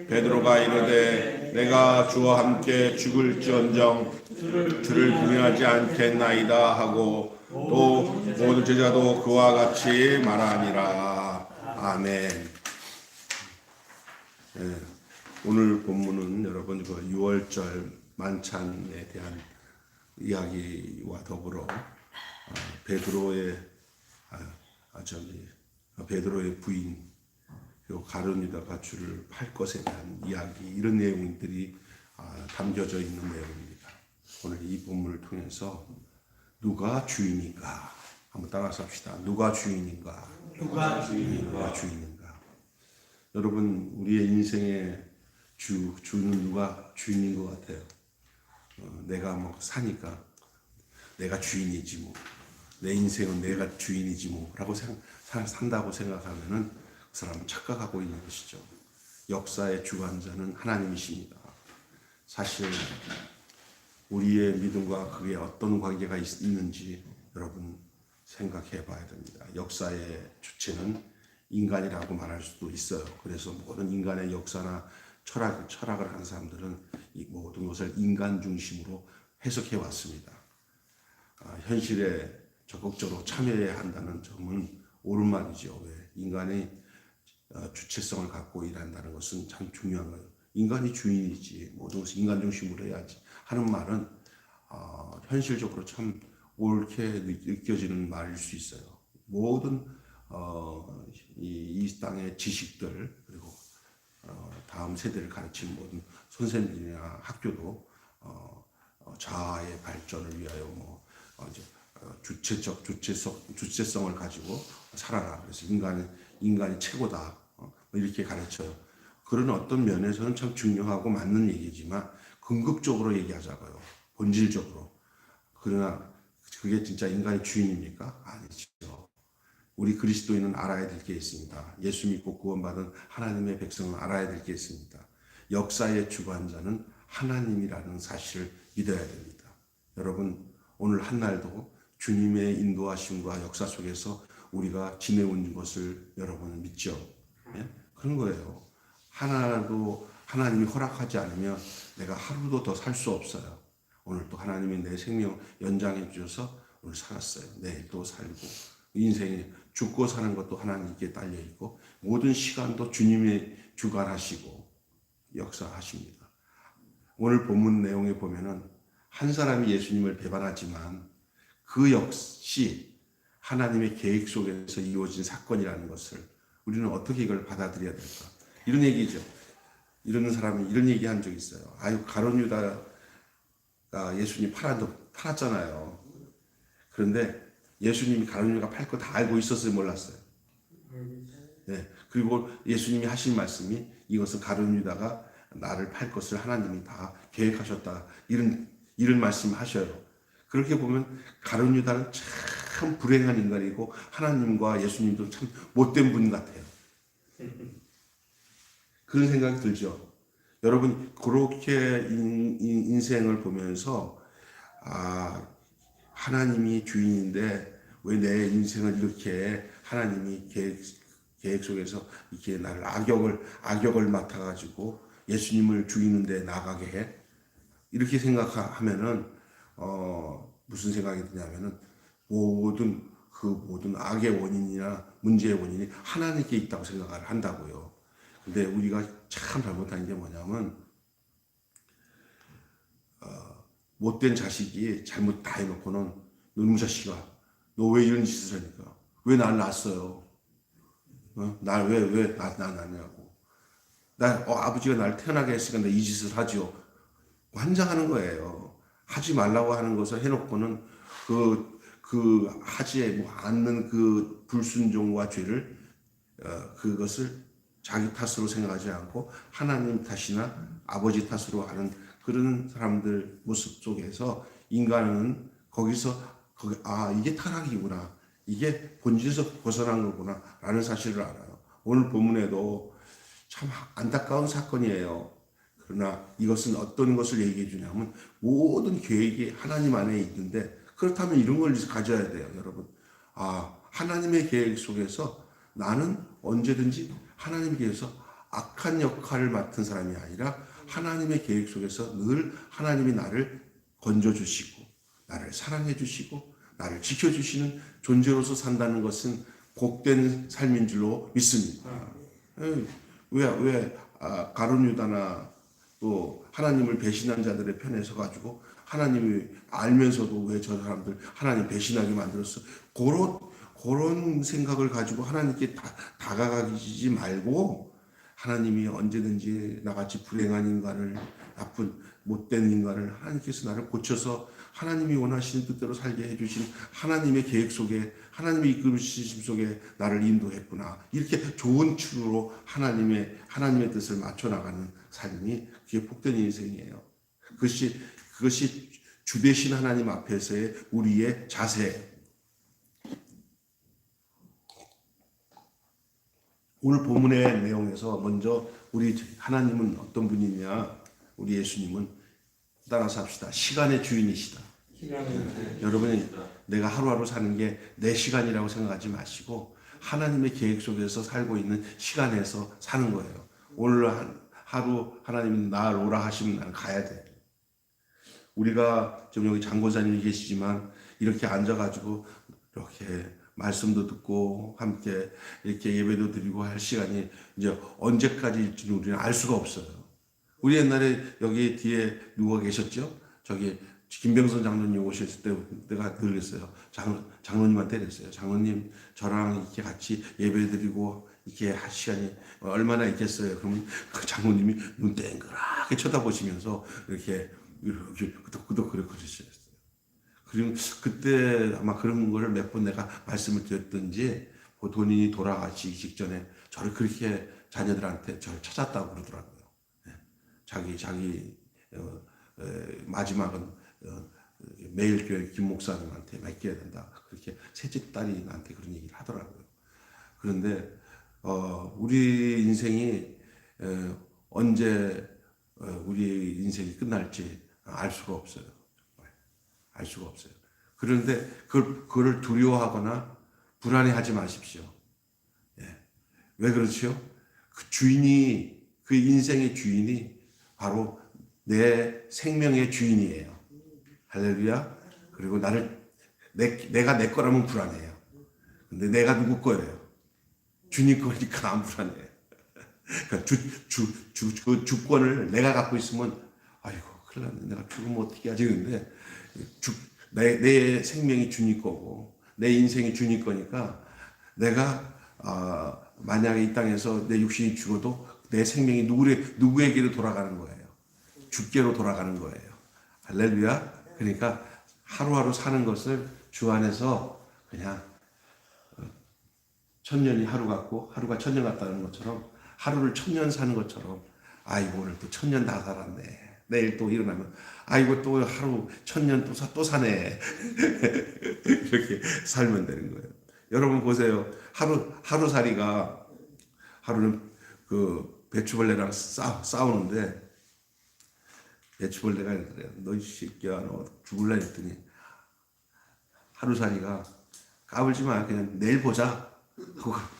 베드로가 이르되 내가 주와 함께 죽을지언정 주를 부인하지 않겠나이다 하고 또 모든 제자도 그와 같이 말하니라. 아멘. 네, 오늘 본문은 여러분 그 6월절 만찬에 대한 이야기와 더불어 베드로의 부인 그리고 가룟 유다가 주를 팔 것에 대한 이야기, 이런 내용들이 담겨져 있는 내용입니다. 오늘 이 본문을 통해서 누가 주인인가 한번 따라서 합시다. 누가 주인인가? 누가 주인인가? 누가 주인인가? 여러분, 우리의 인생의 주는 누가 주인인 것 같아요? 내가 뭐 사니까 내가 주인이지 뭐, 내 인생은 내가 주인이지 뭐 라고 산다고 생각하면은 그 사람은 착각하고 있는 것이죠. 역사의 주관자는 하나님이십니다. 사실 우리의 믿음과 그게 어떤 관계가 있는지 여러분 생각해 봐야 됩니다. 역사의 주체는 인간이라고 말할 수도 있어요. 그래서 모든 인간의 역사나 철학을 한 사람들은 이 모든 것을 인간 중심으로 해석해 왔습니다. 현실에 적극적으로 참여해야 한다는 점은 옳은 말이죠. 왜? 인간이 주체성을 갖고 일한다는 것은 참 중요한 거예요. 인간이 주인이지 모든 것을 인간 중심으로 해야지 하는 말은 현실적으로 참 옳게 느껴지는 말일 수 있어요. 모든 이 땅의 지식들 그리고 다음 세대를 가르치는 모든 선생님이나 학교도 자아의 발전을 위하여 주체성을 가지고 살아라. 그래서 인간이 최고다. 이렇게 가르쳐요. 그런 어떤 면에서는 참 중요하고 맞는 얘기지만 궁극적으로 얘기하자고요. 본질적으로. 그러나 그게 진짜 인간의 주인입니까? 아니죠. 우리 그리스도인은 알아야 될 게 있습니다. 예수 믿고 구원받은 하나님의 백성은 알아야 될 게 있습니다. 역사의 주관자는 하나님이라는 사실을 믿어야 됩니다. 여러분, 오늘 한날도 주님의 인도하심과 역사 속에서 우리가 지내온 것을 여러분은 믿죠? 예? 그런 거예요. 하나도 하나님이 허락하지 않으면 내가 하루도 더 살 수 없어요. 오늘 또 하나님이 내 생명 연장해 주셔서 오늘 살았어요. 내일 또 살고 인생에 죽고 사는 것도 하나님께 딸려 있고 모든 시간도 주님의 주관하시고 역사하십니다. 오늘 본문 내용에 보면은 한 사람이 예수님을 배반하지만 그 역시 하나님의 계획 속에서 이루어진 사건이라는 것을 우리는 어떻게 이걸 받아들여야 될까? 이런 얘기죠. 이런 사람이 이런 얘기 한 적이 있어요. 가룟 유다가 예수님 팔았잖아요. 그런데 예수님이 가룟 유다가 팔 거 다 알고 있었어요? 몰랐어요? 네. 그리고 예수님이 하신 말씀이 이것은 가룟 유다가 나를 팔 것을 하나님이 다 계획하셨다. 이런 말씀 하셔요. 그렇게 보면 가룟 유다는 참 불행한 인간이고 하나님과 예수님도 참 못된 분 같아요. 그런 생각이 들죠. 여러분 그렇게 인생을 보면서 하나님이 주인인데 왜 내 인생을 이렇게 하나님이 계획 속에서 이렇게 나를 악역을 맡아가지고 예수님을 죽이는데 나가게 해? 이렇게 생각하면은 무슨 생각이 드냐면은 모든 악의 원인이나 문제의 원인이 하나님께 있다고 생각을 한다고요. 근데 우리가 참 잘못한 게 뭐냐면 못된 자식이 잘못 다 해놓고는 너무 자식아 너 왜 이런 짓을 하니까 왜 날 낳았어요? 날 왜 낳냐고 아버지가 날 태어나게 했으니까 나 이 짓을 하죠. 환장하는 거예요. 하지 말라고 하는 것을 해놓고는 하지 않는 그 불순종과 죄를 그것을 자기 탓으로 생각하지 않고 하나님 탓이나 아버지 탓으로 하는 그런 사람들 모습 속에서 인간은 이게 타락이구나. 이게 본질에서 벗어난 거구나. 라는 사실을 알아요. 오늘 본문에도 참 안타까운 사건이에요. 그러나 이것은 어떤 것을 얘기해 주냐면 모든 계획이 하나님 안에 있는데 그렇다면 이런 걸 가져야 돼요. 여러분. 하나님의 계획 속에서 나는 언제든지 하나님 계획에서 악한 역할을 맡은 사람이 아니라 하나님의 계획 속에서 늘 하나님이 나를 건져주시고 나를 사랑해주시고 나를 지켜주시는 존재로서 산다는 것은 복된 삶인 줄로 믿습니다. 왜 가룟 유다나 또 하나님을 배신한 자들의 편에 서가지고 하나님이 알면서도 왜 저 사람들 하나님 배신하게 만들었어? 그런 생각을 가지고 하나님께 다가가지 말고 하나님이 언제든지 나같이 불행한 인간을 나쁜 못된 인간을 하나님께서 나를 고쳐서 하나님이 원하시는 뜻대로 살게 해주신 하나님의 계획 속에 하나님의 이끌으심 속에 나를 인도했구나. 이렇게 좋은 추루로 하나님의 뜻을 맞춰 나가는 삶이 그게 복된 인생이에요. 그것이 주 되신 하나님 앞에서의 우리의 자세예요. 오늘 본문의 내용에서 먼저 우리 하나님은 어떤 분이냐? 우리 예수님은 따라서 합시다. 시간의 주인이시다. 여러분이 내가 하루하루 사는 게 내 시간이라고 생각하지 마시고 하나님의 계획 속에서 살고 있는 시간에서 사는 거예요. 오늘 하루 하나님이 날 오라 하시면 나는 가야 돼. 우리가 지금 여기 장고사님이 계시지만 이렇게 앉아가지고 이렇게 말씀도 듣고 함께 이렇게 예배도 드리고 할 시간이 이제 언제까지일지 우리는 알 수가 없어요. 우리 옛날에 여기 뒤에 누가 계셨죠? 저기 김병선 장로님 오셨을 때 내가 그랬어요. 장로님한테 그랬어요. 장로님 저랑 이렇게 같이 예배 드리고 이렇게 할 시간이 얼마나 있겠어요? 그러면 그 장로님이 눈 땡그랗게 쳐다보시면서 이렇게 끄덕끄덕 그러셨어요. 그리고 그때 아마 그런 거를 몇 번 내가 말씀을 드렸던지 본인이 돌아가시기 직전에 저를 그렇게 자녀들한테 저를 찾았다고 그러더라고요. 자기 마지막은 매일교회 김 목사님한테 맡겨야 된다. 그렇게 셋째 딸이 나한테 그런 얘기를 하더라고요. 그런데 우리 인생이 언제 우리 인생이 끝날지 알 수가 없어요. 알 수가 없어요. 그런데 그걸 두려워하거나 불안해하지 마십시오. 왜 그렇죠? 그 인생의 주인이 바로 내 생명의 주인이에요. 할렐루야. 그리고 내가 내 거라면 불안해요. 근데 내가 누구 거예요? 주님 거니까 안 불안해요. 그러니까 그 주권을 내가 갖고 있으면 아이고 큰일 났네. 내가 죽으면 어떻게 하지? 근데 내 생명이 주님 거고 내 인생이 주님 거니까 내가 만약에 이 땅에서 내 육신이 죽어도 내 생명이 누구에게로 돌아가는 거예요. 주께로 돌아가는 거예요. 할렐루야. 그러니까 하루하루 사는 것을 주 안에서 그냥 천년이 하루 같고 하루가 천년 같다는 것처럼 하루를 천년 사는 것처럼 아이고 오늘 또 천년 다 살았네. 내일 또 일어나면 아이고 또 하루 천년 또 사네. 이렇게 살면 되는 거예요. 여러분 보세요. 하루살이가 하루는 그 배추벌레랑 싸우는데 배추벌레가 그래요. 너 이 새끼야 너 죽을라 했더니 하루살이가 까불지 마 그냥 내일 보자.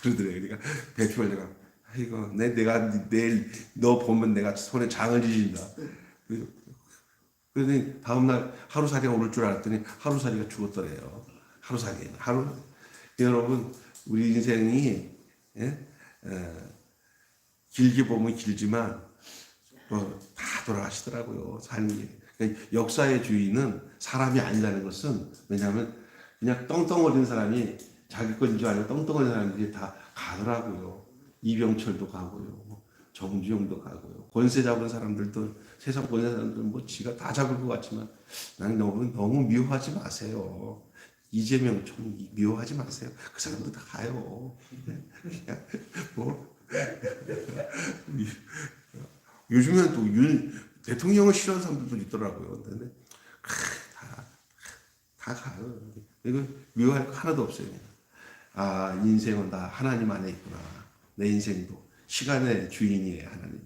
그러더래요. 그러니까 배추벌레가 아이고 내가 내일 너 보면 내가 손에 장을 지진다. 그러더니 다음날 하루살이가 오를 줄 알았더니 하루살이가 죽었더래요. 여러분 우리 인생이 길게 보면 길지만 다 돌아가시더라고요. 삶이. 그러니까 역사의 주인은 사람이 아니라는 것은 왜냐하면 그냥 떵떵거리는 사람이 자기 것인 줄 알고 떵떵거리는 사람들이 다 가더라고요. 이병철도 가고요. 정주영도 가고요. 권세 잡은 사람들도 세상 권세 사람들은 뭐 지가 다 잡을 것 같지만 나는 너무 미워하지 마세요. 이재명 좀 미워하지 마세요. 그 사람도 다 가요. 그냥 뭐 요즘엔 또 대통령을 싫어하는 사람들도 있더라고요. 근데 다 가요. 이거 미워할 거 하나도 없어요. 인생은 다 하나님 안에 있구나. 내 인생도 시간의 주인이에요. 하나님이.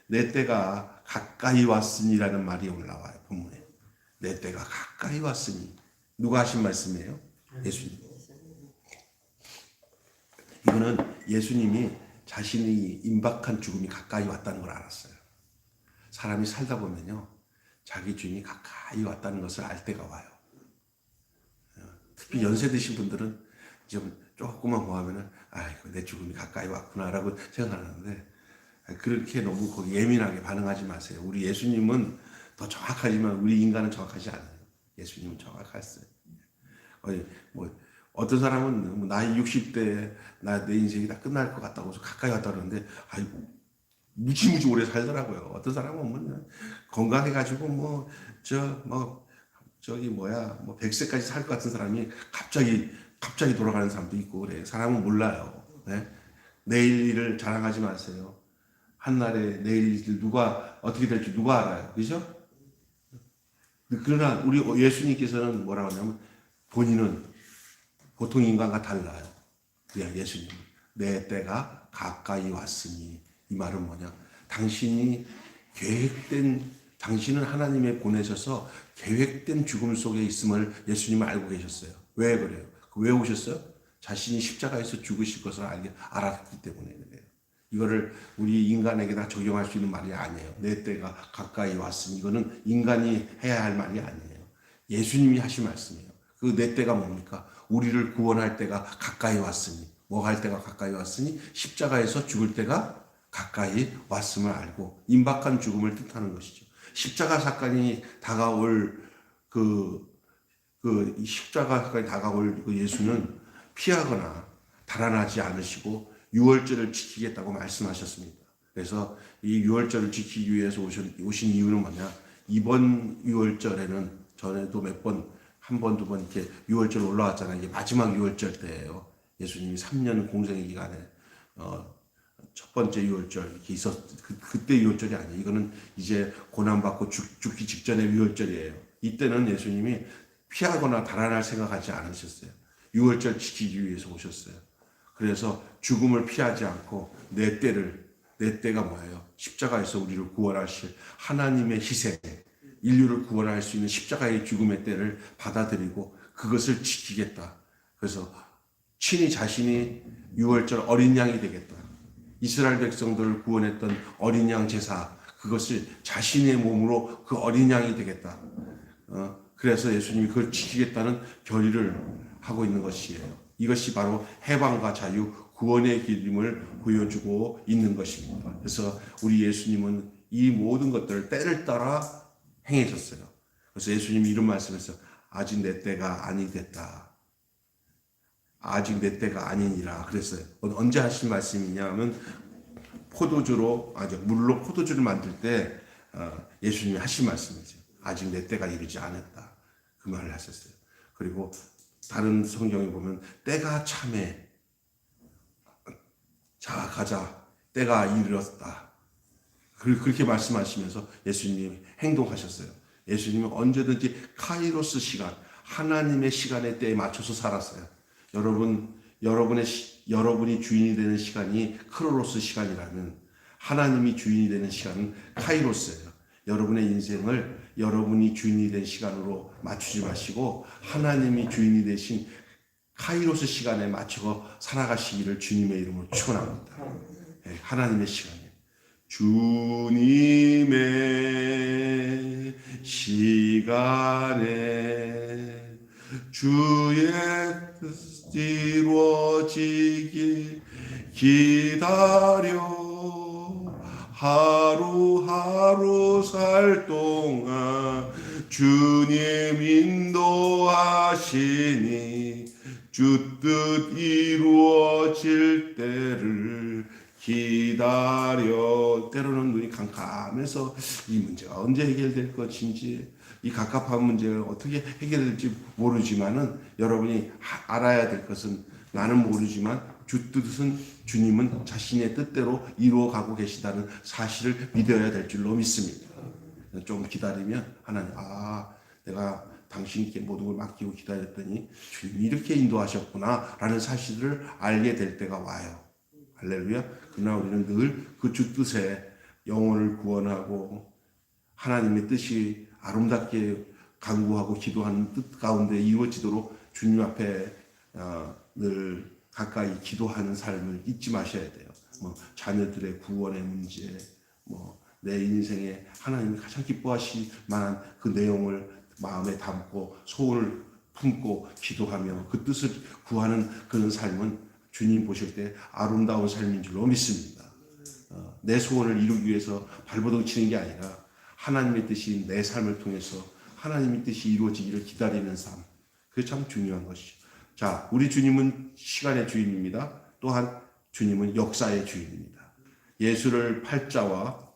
내 때가 가까이 왔으니라는 말이 오늘 나와요. 본문에. 내 때가 가까이 왔으니. 누가 하신 말씀이에요? 예수님. 이거는 예수님이 자신이 임박한 죽음이 가까이 왔다는 걸 알았어요. 사람이 살다 보면요, 자기 주인이 가까이 왔다는 것을 알 때가 와요. 특히 연세 드신 분들은 좀 조금만 뭐 하면은, 아이고, 내 죽음이 가까이 왔구나라고 생각하는데, 그렇게 너무 거기 예민하게 반응하지 마세요. 우리 예수님은 더 정확하지만 우리 인간은 정확하지 않아요. 예수님은 정확했어요. 뭐 어떤 사람은 뭐 나이 60대 내 인생이 다 끝날 것 같다고 해서 가까이 왔다 그러는데, 아이고, 무지무지 오래 살더라고요. 어떤 사람은 뭐 건강해가지고 뭐 저기 뭐 100세까지 살 것 같은 사람이 갑자기 돌아가는 사람도 있고 그래. 사람은 몰라요. 네? 내일 일을 자랑하지 마세요. 한날에 내일 일 누가 어떻게 될지 누가 알아요. 그죠? 그러나 우리 예수님께서는 뭐라고 하냐면 본인은 보통 인간과 달라요. 예수님, 내 때가 가까이 왔으니. 이 말은 뭐냐? 당신은 하나님의 보내셔서 계획된 죽음 속에 있음을 예수님은 알고 계셨어요. 왜 그래요? 왜 오셨어요? 자신이 십자가에서 죽으실 것을 알았기 때문에 그래요. 이거를 우리 인간에게 다 적용할 수 있는 말이 아니에요. 내 때가 가까이 왔으니. 이거는 인간이 해야 할 말이 아니에요. 예수님이 하신 말씀이에요. 그 내 때가 뭡니까? 우리를 구원할 때가 가까이 왔으니. 뭐 할 때가 가까이 왔으니? 십자가에서 죽을 때가 가까이 왔음을 알고 임박한 죽음을 뜻하는 것이죠. 십자가 사건이 다가올 십자가 사건이 다가올 그 예수는 피하거나 달아나지 않으시고 유월절을 지키겠다고 말씀하셨습니다. 그래서 이 유월절을 지키기 위해서 오신 이유는 뭐냐? 이번 유월절에는 전에도 한 번, 두 번 이렇게 유월절 올라왔잖아요. 이게 마지막 유월절 때예요. 예수님이 3년 공생의 기간에 첫 번째 유월절 이렇게 그때 유월절이 아니에요. 이거는 이제 고난받고 죽기 직전의 유월절이에요. 이때는 예수님이 피하거나 달아날 생각하지 않으셨어요. 유월절 지키기 위해서 오셨어요. 그래서 죽음을 피하지 않고 내 때가 뭐예요? 십자가에서 우리를 구원하실 하나님의 희생, 인류를 구원할 수 있는 십자가의 죽음의 때를 받아들이고 그것을 지키겠다. 그래서 친히 자신이 유월절 어린 양이 되겠다. 이스라엘 백성들을 구원했던 어린 양 제사, 그것을 자신의 몸으로 그 어린 양이 되겠다. 그래서 예수님이 그걸 지키겠다는 결의를 하고 있는 것이에요. 이것이 바로 해방과 자유, 구원의 길임을 보여주고 있는 것입니다. 그래서 우리 예수님은 이 모든 것들을 때를 따라 행하셨어요. 그래서 예수님이 이런 말씀했어요. 아직 내 때가 아니 됐다. 아직 내 때가 아니니라 그랬어요. 언제 하신 말씀이냐면 물로 포도주를 만들 때 예수님이 하신 말씀이죠. 아직 내 때가 이르지 않았다. 그 말을 하셨어요. 그리고 다른 성경에 보면 때가 참에 자 가자 때가 이르렀다. 그렇게 말씀하시면서 예수님이 행동하셨어요. 예수님은 언제든지 카이로스 시간, 하나님의 시간의 때에 맞춰서 살았어요. 여러분이 주인이 되는 시간이 크로노스 시간이라면 하나님이 주인이 되는 시간은 카이로스예요. 여러분의 인생을 여러분이 주인이 된 시간으로 맞추지 마시고 하나님이 주인이 되신 카이로스 시간에 맞춰 살아가시기를 주님의 이름으로 축원합니다. 하나님의 시간이에요. 주님의 시간에 주의 뜻 이루어지길 기다려 하루하루 살 동안 주님 인도하시니 주 뜻 이루어질 때를 기다려. 때로는 눈이 캄캄해서 이 문제가 언제 해결될 것인지, 이 갑갑한 문제가 어떻게 해결될지 모르지만은 여러분이 알아야 될 것은, 나는 모르지만 주 뜻은 주님은 자신의 뜻대로 이루어가고 계시다는 사실을 믿어야 될 줄로 믿습니다. 좀 기다리면 하나님, 내가 당신께 모든 걸 맡기고 기다렸더니 주님이 이렇게 인도하셨구나 라는 사실을 알게 될 때가 와요. 할렐루야. 그러나 우리는 늘 그 주 뜻에 영혼을 구원하고 하나님의 뜻이 아름답게 간구하고 기도하는 뜻 가운데 이루어지도록 주님 앞에 늘 가까이 기도하는 삶을 잊지 마셔야 돼요. 뭐 자녀들의 구원의 문제, 뭐 내 인생에 하나님이 가장 기뻐하실 만한 그 내용을 마음에 담고 소원을 품고 기도하며 그 뜻을 구하는 그런 삶은 주님 보실 때 아름다운 삶인 줄로 믿습니다. 내 소원을 이루기 위해서 발버둥 치는 게 아니라 하나님의 뜻이 내 삶을 통해서 하나님의 뜻이 이루어지기를 기다리는 삶. 그게 참 중요한 것이죠. 자, 우리 주님은 시간의 주인입니다. 또한 주님은 역사의 주인입니다. 예수를 팔 자와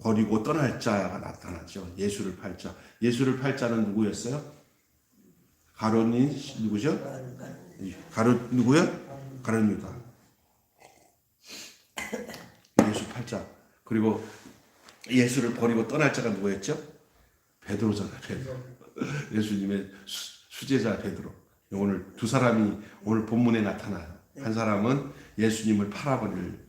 버리고 떠날 자가 나타나죠. 예수를 팔 자. 예수를 팔 자는 누구였어요? 가룟이 누구죠? 누구요? 가룟 유다. 예수 팔 자. 그리고 예수를 버리고 떠날 자가 누구였죠? 베드로잖아요. 베드로. 예수님의 수제자 베드로. 오늘 두 사람이 오늘 본문에 나타나요. 한 사람은 예수님을 팔아버릴,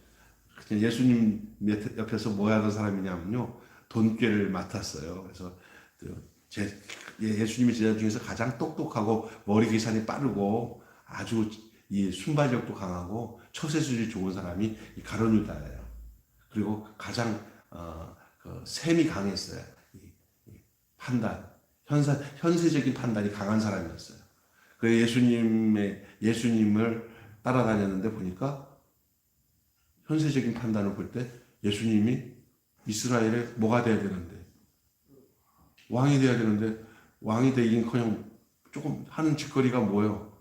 예수님 옆에서 뭐 하던 사람이냐면요, 돈꾀를 맡았어요. 그래서 예수님의 제자 중에서 가장 똑똑하고 머리 계산이 빠르고 아주 이 순발력도 강하고 처세술이 좋은 사람이 이 가룟 유다예요. 그리고 가장 셈이 강했어요. 판단, 현세적인 판단이 강한 사람이었어요. 그래서 예수님을 따라다녔는데 보니까 현세적인 판단을 볼 때 예수님이 이스라엘에 뭐가 돼야 되는데, 왕이 돼야 되는데, 왕이 되긴커녕 조금 하는 짓거리가 뭐예요?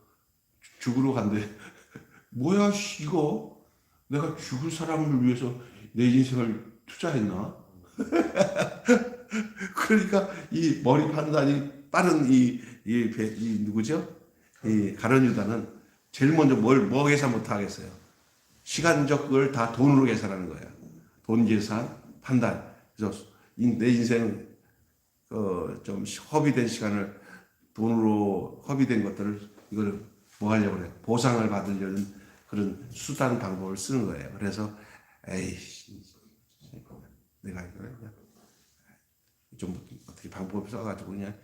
죽으러 간대. 뭐야 이거? 내가 죽을 사람을 위해서 내 인생을 투자했나? 그러니까 이 머리 판단이 빠른 이 누구죠? 이 가룟 유다는 제일 먼저 뭐 계산 못 하겠어요. 시간적 걸 다 돈으로 계산하는 거예요. 돈 계산, 판단. 그래서 내 인생 좀 허비된 시간을 돈으로 허비된 것들을 이걸 뭐 하려고 그래? 보상을 받으려는 그런 수단 방법을 쓰는 거예요. 그래서 에이 내가 이걸 좀 어떻게 방법을 써가지고 그냥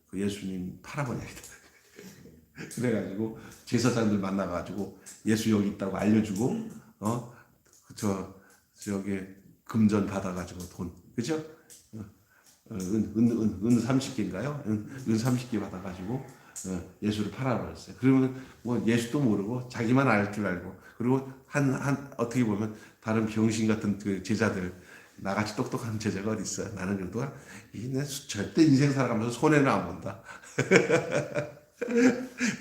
그 예수님 팔아버려야겠다. 그래가지고 제사장들 만나가지고 예수 여기 있다고 알려주고 저기 금전 받아가지고 돈, 그죠? 은 30개인가요? 은 30개 받아가지고 예수를 팔아버렸어요. 그러면 뭐 예수도 모르고 자기만 알 줄 알고, 그리고 어떻게 보면 다른 병신 같은 그 제자들, 나같이 똑똑한 제자가 어디 있어요? 나는 그래도 절대 인생 살아가면서 손해는 안 본다.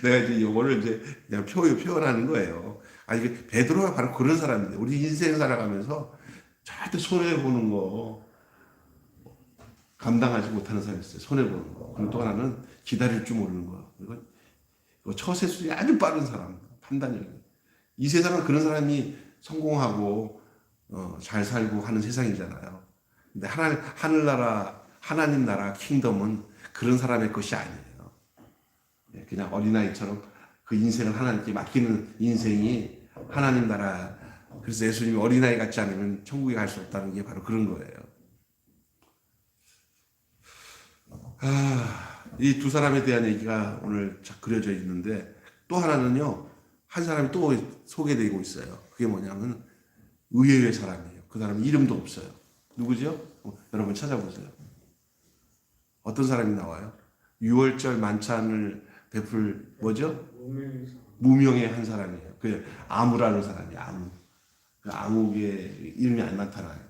내가 이제 요거를 이제 그냥 표현하는 거예요. 아니, 베드로가 바로 그런 사람인데, 우리 인생 살아가면서 절대 손해보는 거 감당하지 못하는 사람이 있어요. 손해보는 거. 그리고 또 하나는 기다릴 줄 모르는 거. 이거 처세술이 아주 빠른 사람, 판단력이. 이 세상은 그런 사람이 성공하고 잘 살고 하는 세상이잖아요. 근데 하나님 나라 킹덤은 그런 사람의 것이 아니에요. 그냥 어린아이처럼 그 인생을 하나님께 맡기는 인생이 하나님 나라. 그래서 예수님이 어린아이 같지 않으면 천국에 갈 수 없다는 게 바로 그런 거예요. 이 두 사람에 대한 얘기가 오늘 그려져 있는데, 또 하나는요, 한 사람이 또 소개되고 있어요. 그게 뭐냐면 의외의 사람이에요. 그 사람 이름도 없어요. 누구죠? 여러분 찾아보세요. 어떤 사람이 나와요? 6월절 만찬을 베풀 뭐죠? 무명의 한 사람이에요. 그 아무라는 사람이에요. 아무. 그 아무의 이름이 안 나타나요.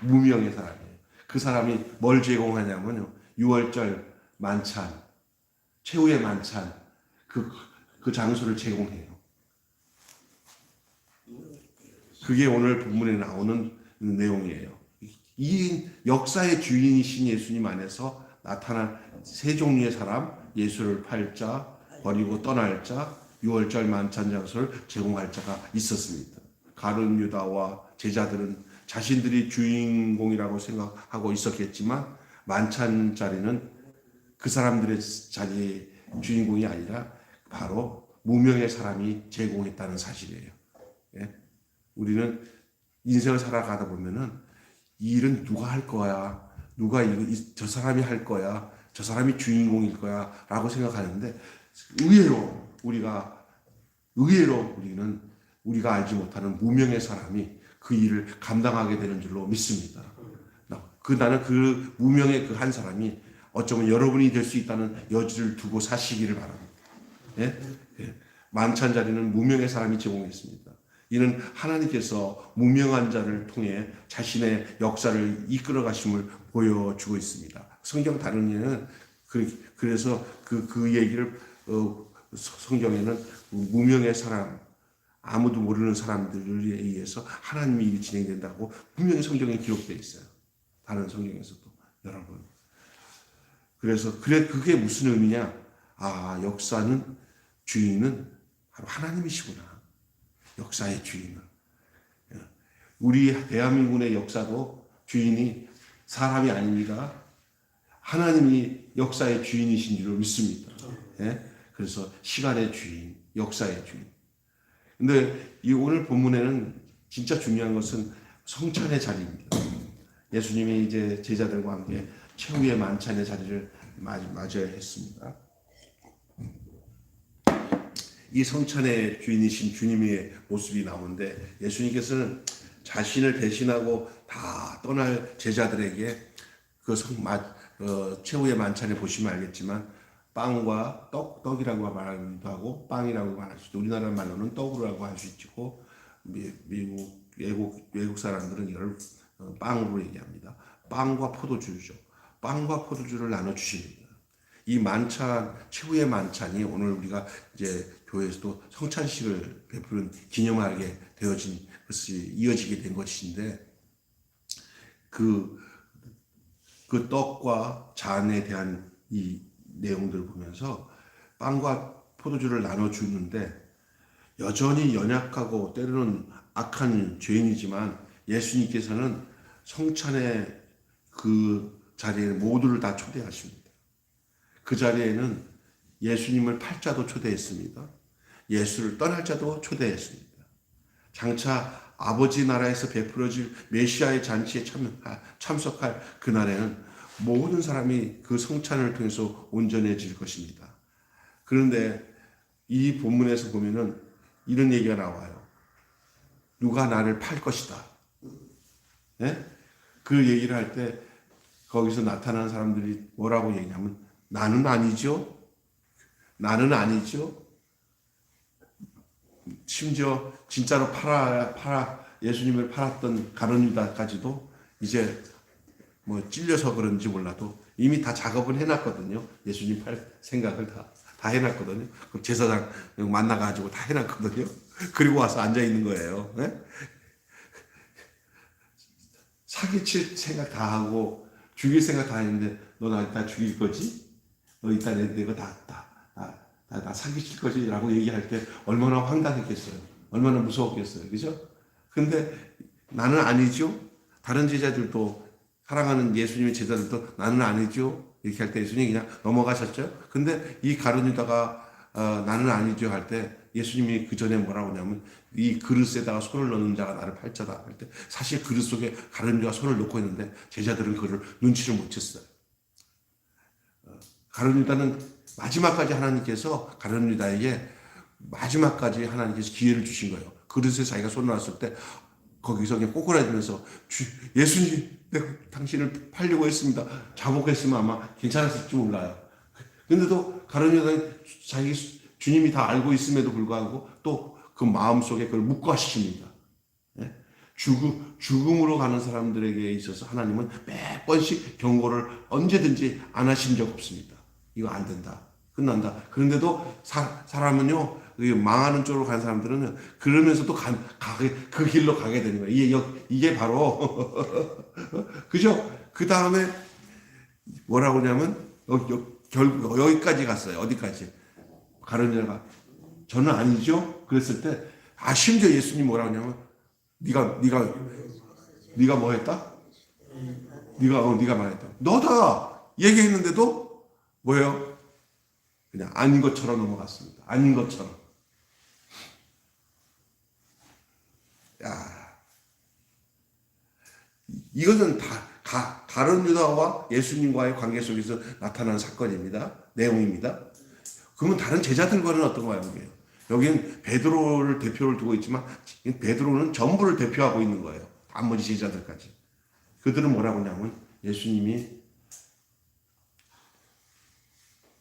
무명의 사람이에요. 그 사람이 뭘 제공하냐면요, 6월절 만찬, 최후의 만찬, 그 장소를 제공해요. 그게 오늘 본문에 나오는 내용이에요. 이 역사의 주인이신 예수님 안에서 나타난 세 종류의 사람, 예수를 팔 자, 버리고 떠날 자, 6월절 만찬 장소를 제공할 자가 있었습니다. 가룟 유다와 제자들은 자신들이 주인공이라고 생각하고 있었겠지만, 만찬 자리는 그 사람들의 자리의 주인공이 아니라 바로 무명의 사람이 제공했다는 사실이에요. 예? 우리는 인생을 살아가다 보면은 이 일은 누가 할 거야, 저 사람이 할 거야, 저 사람이 주인공일 거야 라고 생각하는데, 의외로 우리는 우리가 알지 못하는 무명의 사람이 그 일을 감당하게 되는 줄로 믿습니다. 나는 그 무명의 그 한 사람이 어쩌면 여러분이 될 수 있다는 여지를 두고 사시기를 바랍니다. 예? 예. 만찬 자리는 무명의 사람이 제공했습니다. 이는 하나님께서 무명한 자를 통해 자신의 역사를 이끌어 가심을 보여주고 있습니다. 성경 다른 예는 그래서 그 얘기를 성경에는 무명의 사람, 아무도 모르는 사람들에 의해서 하나님의 일이 진행된다고 분명히 성경에 기록되어 있어요. 다른 성경에서도 여러분. 그래서 그게 무슨 의미냐? 아, 역사는 주인은 바로 하나님이시구나. 역사의 주인은. 우리 대한민국의 역사도 주인이 사람이 아닙니다. 하나님이 역사의 주인이신 줄 믿습니다. 예? 그래서 시간의 주인, 역사의 주인. 근데 이 오늘 본문에는 진짜 중요한 것은 성찬의 자리입니다. 예수님이 이제 제자들과 함께 최후의 만찬의 자리를 맞아야 했습니다. 이 성찬의 주인이신 주님의 모습이 나오는데 예수님께서는 자신을 대신하고 다 떠날 제자들에게 최후의 만찬에 보시면 알겠지만 빵과 떡이라고 말하기도 하고 빵이라고 말할 수 있고 우리나라 말로는 떡으로라고 할 수 있고 외국 사람들은 이걸 빵으로 얘기합니다. 빵과 포도주죠. 빵과 포도주를 나눠 주십니다. 이 만찬, 최후의 만찬이 오늘 우리가 이제 교회에서도 성찬식을 베푸는 기념하게 되어진 것이 이어지게 된 것인데 그 떡과 잔에 대한 이 내용들을 보면서 빵과 포도주를 나눠주는데 여전히 연약하고 때로는 악한 죄인이지만 예수님께서는 성찬의 그 자리에 모두를 다 초대하십니다. 그 자리에는 예수님을 팔 자도 초대했습니다. 예수를 떠날 자도 초대했습니다. 장차 아버지 나라에서 베풀어질 메시아의 잔치에 참석할 그날에는 모든 사람이 그 성찬을 통해서 온전해질 것입니다. 그런데 이 본문에서 보면은 이런 얘기가 나와요. 누가 나를 팔 것이다. 네? 그 얘기를 할 때 거기서 나타나는 사람들이 뭐라고 얘기하면 나는 아니죠. 나는 아니죠. 심지어 진짜로 예수님을 팔았던 가룟유다까지도 이제 뭐 찔려서 그런지 몰라도 이미 다 작업을 해놨거든요. 예수님 팔 생각을 다 해놨거든요. 그럼 제사장 만나가지고 다 해놨거든요. 그리고 와서 앉아있는 거예요. 네? 사기칠 생각 다 하고 죽일 생각 다 했는데 너 나 이따 죽일 거지? 너 이따 내가 나 사기칠 거지? 라고 얘기할 때 얼마나 황당했겠어요. 얼마나 무서웠겠어요. 그죠? 근데 나는 아니죠. 다른 제자들도 사랑하는 예수님의 제자들도 나는 아니죠. 이렇게 할 때 예수님이 그냥 넘어가셨죠. 근데 이 가룟유다가 나는 아니죠 할 때 예수님이 그 전에 뭐라고 하냐면 이 그릇에다가 손을 넣는 자가 나를 팔자다 할 때 사실 그릇 속에 가룟유다가 손을 넣고 있는데 제자들은 그를 눈치를 못 챘어요. 가룟유다는 마지막까지 하나님께서 가룟유다에게 마지막까지 하나님께서 기회를 주신 거예요. 그릇에 자기가 손을 놨을 때 거기서 그냥 꼬꾸라지면서 예수님 내가 당신을 팔려고 했습니다. 자복했으면 아마 괜찮았을지 몰라요. 근데도 가룟유다는 자기 주님이 다 알고 있음에도 불구하고 또 그 마음속에 그걸 묵과시킵니다. 죽음으로 가는 사람들에게 있어서 하나님은 몇 번씩 경고를 언제든지 안 하신 적 없습니다. 이거 안 된다. 끝난다. 그런데도 사람은요, 망하는 쪽으로 간 사람들은 그러면서도 그 길로 가게 되는 거예요. 이게 바로, 그죠? 그 다음에 뭐라고 하냐면, 결국 여기까지 갔어요. 어디까지? 가룟유다가 저는 아니죠? 그랬을 때, 심지어 예수님 뭐라고 하냐면, 네가 뭐 했다? 네가 말했다. 너다! 얘기했는데도, 뭐예요? 그냥 아닌 것처럼 넘어갔습니다. 아닌 것처럼. 야, 이것은 다 가룟유다와 예수님과의 관계 속에서 나타난 사건입니다. 내용입니다. 그러면 다른 제자들과는 어떤 거예요? 여기는 베드로를 대표를 두고 있지만 베드로는 전부를 대표하고 있는 거예요. 나머지 제자들까지. 그들은 뭐라고 하냐면 예수님이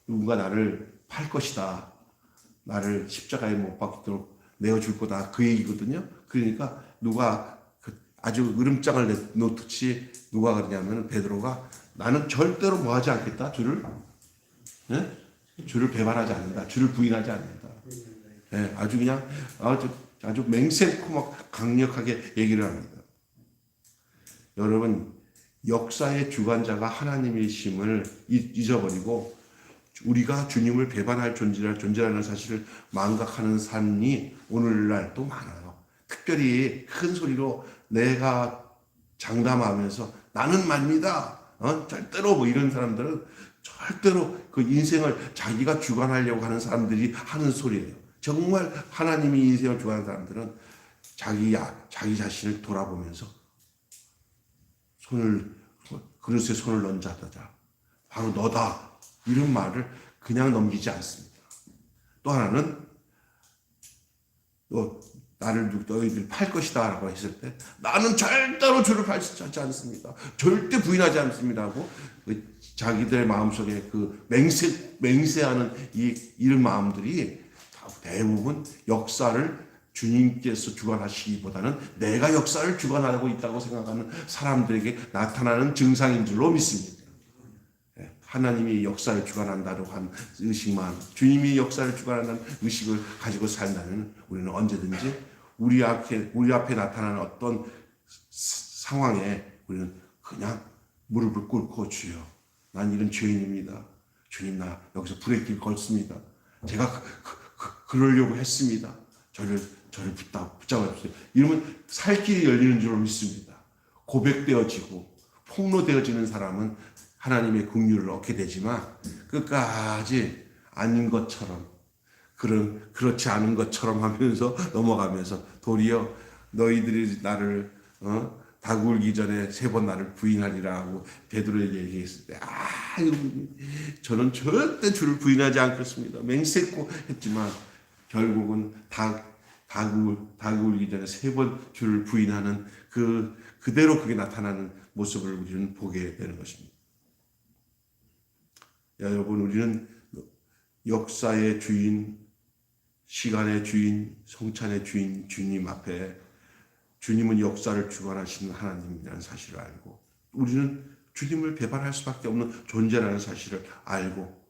누군가 나를 팔 것이다. 나를 십자가에 못 박도록 내어줄 거다. 그 얘기거든요. 그러니까 누가 아주 으름장을 놓듯이 누가 그러냐면 베드로가 나는 절대로 뭐 하지 않겠다. 주를 배반하지 않는다. 주를 부인하지 않는다. 네, 아주 그냥 아주 맹세코 막 강력하게 얘기를 합니다. 여러분 역사의 주관자가 하나님이심을 잊어버리고 우리가 주님을 배반할 존재라는 사실을 망각하는 삶이 오늘날 또 많아요. 특별히 큰 소리로 내가 장담하면서 나는 말입니다. 절대로 뭐 이런 사람들은 절대로 그 인생을 자기가 주관하려고 하는 사람들이 하는 소리예요. 정말 하나님이 인생을 주관하는 사람들은 자기 자신을 돌아보면서 그릇에 손을 얹은 자다. 바로 너다. 이런 말을 그냥 넘기지 않습니다. 또 하나는 너희들 팔 것이다 라고 했을 때 나는 절대로 주를 팔지 않습니다. 절대 부인하지 않습니다 하고 자기들의 마음속에 그 맹세하는 이런 마음들이 대부분 역사를 주님께서 주관하시기보다는 내가 역사를 주관하고 있다고 생각하는 사람들에게 나타나는 증상인 줄로 믿습니다. 하나님이 역사를 주관한다고 한 의식만, 주님이 역사를 주관한다는 의식을 가지고 산다면 우리는 언제든지 우리 앞에 나타나는 어떤 상황에 우리는 그냥 무릎을 꿇고 주여, 난 이런 죄인입니다. 주님, 나 여기서 브레이크를 걸습니다. 제가 그러려고 했습니다. 저를 붙잡아주세요. 이러면 살 길이 열리는 줄로 믿습니다. 고백되어지고 폭로되어지는 사람은 하나님의 긍휼을 얻게 되지만 끝까지 아닌 것처럼 그렇지 않은 것처럼 하면서 넘어가면서 도리어 너희들이 나를 다굴기 전에 3번 나를 부인하리라 하고 베드로에게 얘기했을 때 저는 절대 주를 부인하지 않겠습니다. 맹세코 했지만 결국은 다굴기 전에 3번 주를 부인하는 그대로 그게 나타나는 모습을 우리는 보게 되는 것입니다. 여러분, 우리는 역사의 주인, 시간의 주인, 성찬의 주인, 주님 앞에 주님은 역사를 주관하시는 하나님이라는 사실을 알고 우리는 주님을 배반할 수밖에 없는 존재라는 사실을 알고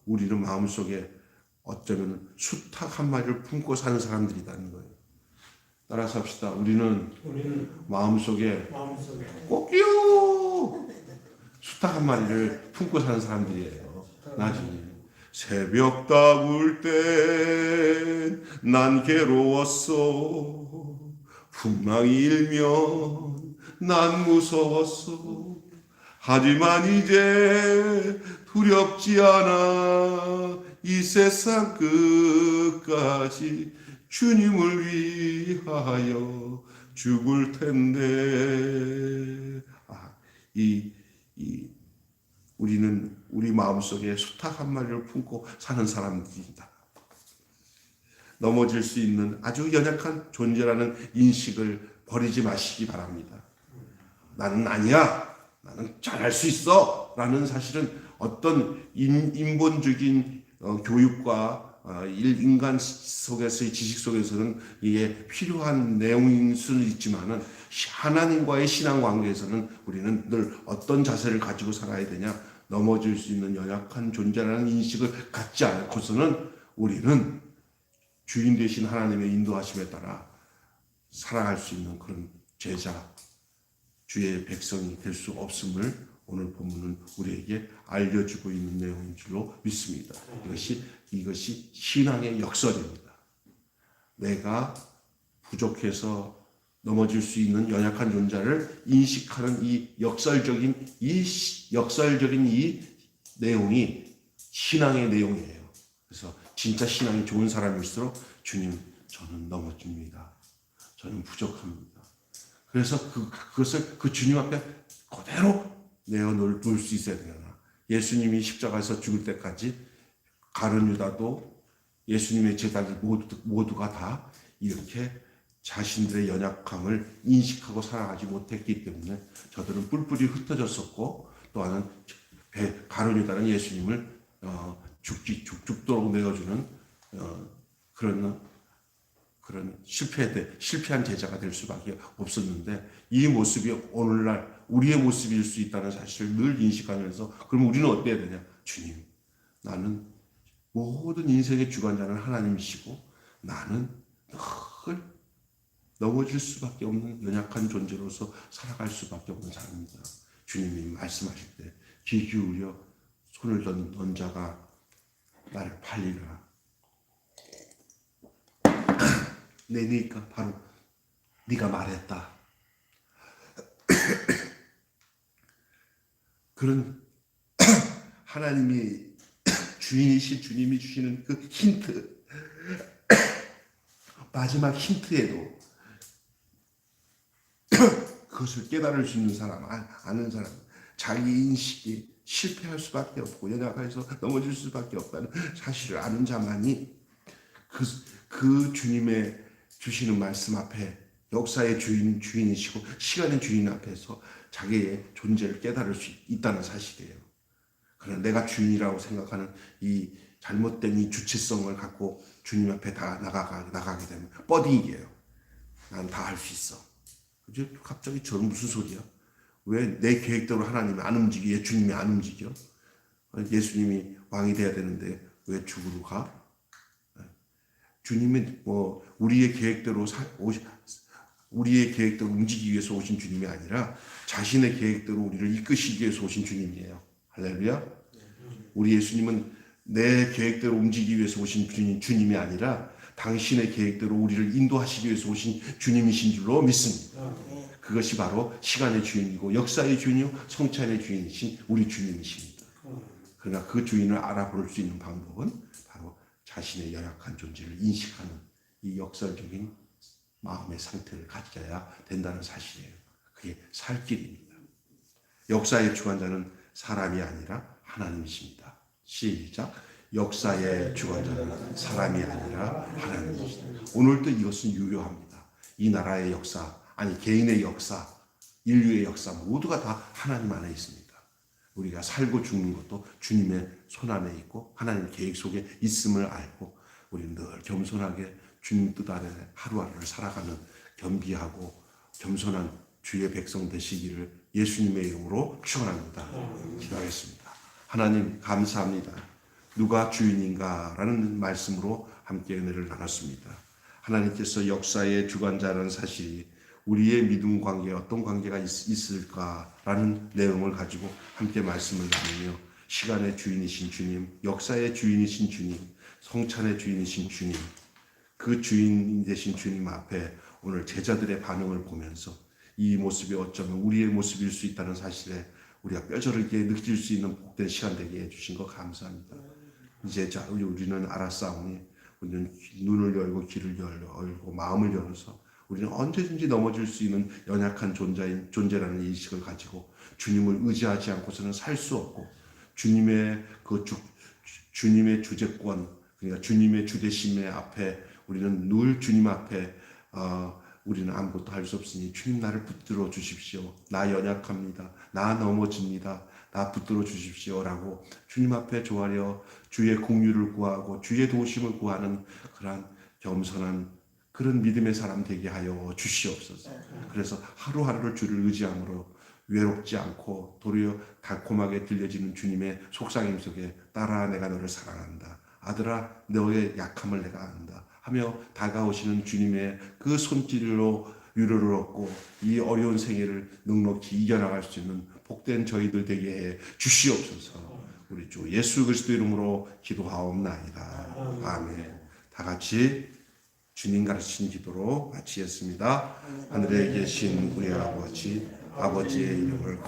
우리는 마음속에 어쩌면 수탉 한 마리를 품고 사는 사람들이라는 거예요. 따라서 합시다. 우리는 마음속에 꼭요 수탉 한 마리를 품고 사는 사람들이에요. 나중에 새벽 다울 땐 난 괴로웠어. 풍랑이 일면 난 무서웠어. 하지만 이제 두렵지 않아. 이 세상 끝까지 주님을 위하여 죽을 텐데. 우리는 우리 마음속에 수탉 한 마리를 품고 사는 사람들이다. 넘어질 수 있는 아주 연약한 존재라는 인식을 버리지 마시기 바랍니다. 나는 아니야. 나는 잘할 수 있어. 라는 사실은 어떤 인본적인 교육과 인간 속에서의 지식 속에서는 이게 필요한 내용일 수는 있지만은 하나님과의 신앙 관계에서는 우리는 늘 어떤 자세를 가지고 살아야 되냐? 넘어질 수 있는 연약한 존재라는 인식을 갖지 않고서는 우리는 주인 되신 하나님의 인도하심에 따라 살아갈 수 있는 그런 제자, 주의 백성이 될 수 없음을 오늘 본문은 우리에게 알려주고 있는 내용인 줄로 믿습니다. 이것이 신앙의 역설입니다. 내가 부족해서 넘어질 수 있는 연약한 존재를 인식하는 이 역설적인 이 내용이 신앙의 내용이에요. 그래서 진짜 신앙이 좋은 사람일수록 주님, 저는 넘어집니다. 저는 부족합니다. 그래서 그것을 그 주님 앞에 그대로 내어놓을 수 있어야 되나. 예수님이 십자가에서 죽을 때까지 가룟 유다도 예수님의 제자들 모두가 다 이렇게 자신들의 연약함을 인식하고 살아가지 못했기 때문에 저들은 뿔뿔이 흩어졌었고, 또한은 가룟유다는 예수님을 죽도록 내어주는 그런 실패한 제자가 될 수밖에 없었는데, 이 모습이 오늘날 우리의 모습일 수 있다는 사실을 늘 인식하면서, 그럼 우리는 어때야 되냐? 주님, 나는 모든 인생의 주관자는 하나님이시고 나는 늘 넘어질 수밖에 없는 연약한 존재로서 살아갈 수밖에 없는 사람입니다. 주님이 말씀하실 때 귀 기울여 손을 던 자가 나를 팔리라. 내니까 바로 네가 말했다. 그런 하나님이 주인이신 주님이 주시는 그 힌트, 마지막 힌트에도 그것을 깨달을 수 있는 사람, 아는 사람, 자기 인식이 실패할 수밖에 없고 연약해서 넘어질 수밖에 없다는 사실을 아는 자만이 그 주님의 주시는 말씀 앞에, 역사의 주인이시고 시간의 주인 앞에서 자기의 존재를 깨달을 수 있다는 사실이에요. 그러나 내가 주인이라고 생각하는 이 잘못된 이 주체성을 갖고 주님 앞에 다 나가게 되면 뻗이기예요. 난 다 할 수 있어. 그죠? 갑자기 저는 무슨 소리야? 왜 내 계획대로 하나님이 안 움직여? 주님이 안 움직여? 예수님이 왕이 돼야 되는데 왜 죽으러 가? 주님은 우리의 계획대로 움직이기 위해서 오신 주님이 아니라 자신의 계획대로 우리를 이끄시기 위해서 오신 주님이에요. 할렐루야. 우리 예수님은 내 계획대로 움직이기 위해서 오신 주님이 아니라 당신의 계획대로 우리를 인도하시기 위해서 오신 주님이신 줄로 믿습니다. 그것이 바로 시간의 주인이고 역사의 주인이요 성찬의 주인이신 우리 주님이십니다. 그러나 그 주인을 알아볼 수 있는 방법은 바로 자신의 연약한 존재를 인식하는 이 역설적인 마음의 상태를 가져야 된다는 사실이에요. 그게 살 길입니다. 역사의 주관자는 사람이 아니라 하나님이십니다. 시작. 역사의 주관자는 사람이 아니라 하나님이십니다. 오늘도 이것은 유효합니다. 이 나라의 역사, 아니 개인의 역사, 인류의 역사 모두가 다 하나님 안에 있습니다. 우리가 살고 죽는 것도 주님의 손 안에 있고 하나님 계획 속에 있음을 알고 우리는 늘 겸손하게 주님 뜻 아래 하루하루를 살아가는 겸비하고 겸손한 주의 백성 되시기를 예수님의 이름으로 축원합니다. 기도하겠습니다. 하나님 감사합니다. 누가 주인인가? 라는 말씀으로 함께 은혜를 나눴습니다. 하나님께서 역사의 주관자라는 사실이 우리의 믿음 관계에 어떤 관계가 있을까라는 내용을 가지고 함께 말씀을 나누며 시간의 주인이신 주님, 역사의 주인이신 주님, 성찬의 주인이신 주님, 그 주인 되신 주님 앞에 오늘 제자들의 반응을 보면서 이 모습이 어쩌면 우리의 모습일 수 있다는 사실에 우리가 뼈저리게 느낄 수 있는 복된 시간 되게 해주신 것 감사합니다. 이제 우리는 알았사오니 우리는 눈을 열고 귀를 열고 마음을 열어서 우리는 언제든지 넘어질 수 있는 연약한 존재라는 인식을 가지고 주님을 의지하지 않고서는 살 수 없고 주님의 주님의 주재권, 그러니까 주님의 주대심의 앞에 우리는 늘 주님 앞에 우리는 아무것도 할 수 없으니 주님 나를 붙들어 주십시오. 나 연약합니다. 나 넘어집니다. 나 붙들어 주십시오라고 주님 앞에 조아려 주의 공유를 구하고 주의 도우심을 구하는 그러한 겸손한 그런 믿음의 사람 되게 하여 주시옵소서. 그래서 하루하루를 주를 의지함으로 외롭지 않고 도리어 달콤하게 들려지는 주님의 속삭임 속에 딸아 내가 너를 사랑한다. 아들아 너의 약함을 내가 안다 하며 다가오시는 주님의 그 손길로 위로를 얻고 이 어려운 생애를 넉넉히 이겨나갈 수 있는 복된 저희들 되게 해 주시옵소서. 우리 주 예수 그리스도 이름으로 기도하옵나이다. 아멘. 다 같이 주님 가르치신 기도로 마치겠습니다. 하늘에 계신 우리 아버지의 이름을